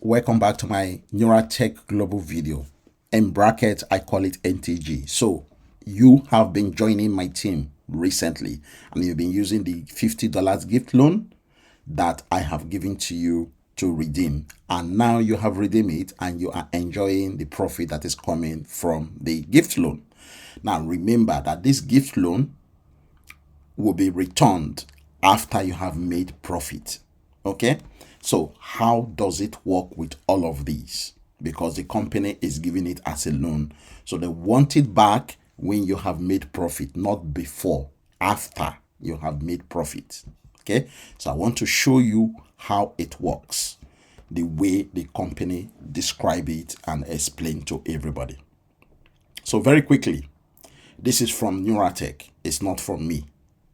Welcome back to my Neura Tech Global video. In brackets, I call it NTG. So you have been joining my team recently and you've been using the $50 gift loan that I have given to you to redeem. And now you have redeemed it and you are enjoying the profit that is coming from the gift loan. Now remember that this gift loan will be returned after you have made profit. Okay, so how does it work with all of these? Because the company is giving it as a loan, so they want it back when you have made profit, not before, after you have made profit. Okay, so I want to show you how it works, the way the company describe it and explain to everybody. So very quickly, this is from Neura Tech, it's not from me.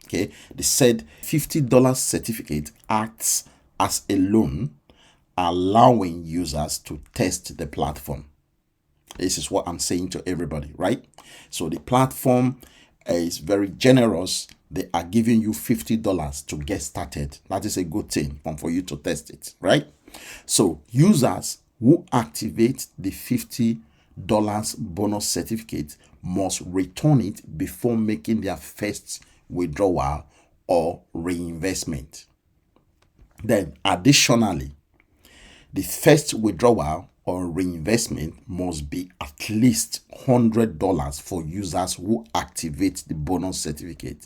Okay, they said $50 certificate acts as a loan, allowing users to test the platform. This is what I'm saying to everybody, right? So the platform is very generous. They are giving you $50 to get started. That is a good thing for you to test it, right? So users who activate the $50 bonus certificate must return it before making their first withdrawal or reinvestment. Then additionally, the first withdrawal or reinvestment must be at least $100 for users who activate the bonus certificate.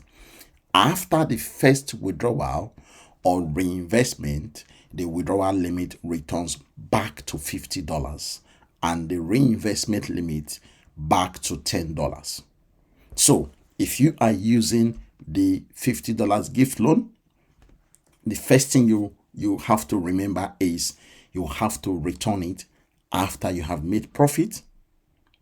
After the first withdrawal or reinvestment, the withdrawal limit returns back to $50 and the reinvestment limit back to $10. So if you are using the $50 gift loan, the first thing you have to remember is you have to return it after you have made profit.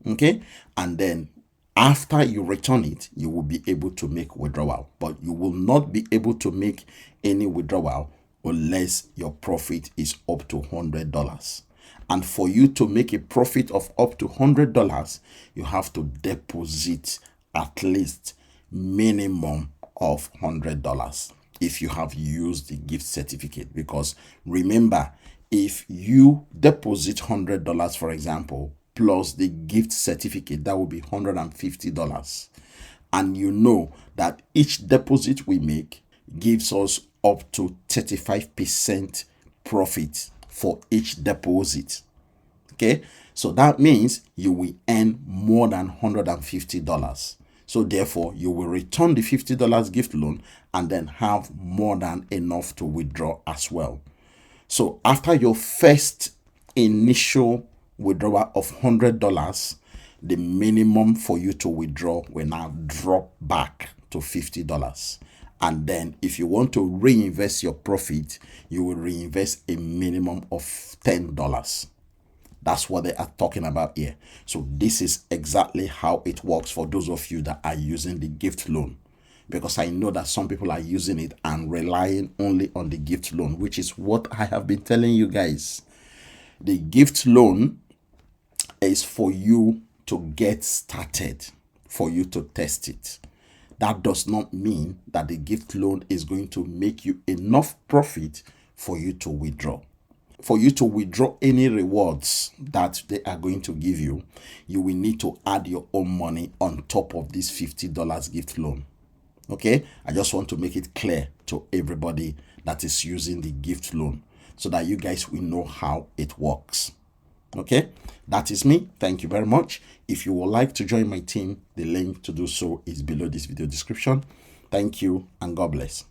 Okay, and then after you return it, you will be able to make withdrawal, but you will not be able to make any withdrawal unless your profit is up to $100. And for you to make a profit of up to $100, you have to deposit at least minimum of $100 if you have used the gift certificate. Because remember, if you deposit $100, for example, plus the gift certificate, that will be $150. And you know that each deposit we make gives us up to 35% profit for each deposit. Okay, so that means you will earn more than $150. So therefore, you will return the $50 gift loan and then have more than enough to withdraw as well. So after your first initial withdrawal of $100, the minimum for you to withdraw will now drop back to $50. And then if you want to reinvest your profit, you will reinvest a minimum of $10. That's what they are talking about here. So this is exactly how it works for those of you that are using the gift loan. Because I know that some people are using it and relying only on the gift loan, which is what I have been telling you guys. The gift loan is for you to get started, for you to test it. That does not mean that the gift loan is going to make you enough profit for you to withdraw. For you to withdraw any rewards that they are going to give you, you will need to add your own money on top of this $50 gift loan. Okay, I just want to make it clear to everybody that is using the gift loan so that you guys will know how it works. Okay, that is me. Thank you very much. If you would like to join my team, the link to do so is below this video description. Thank you and God bless.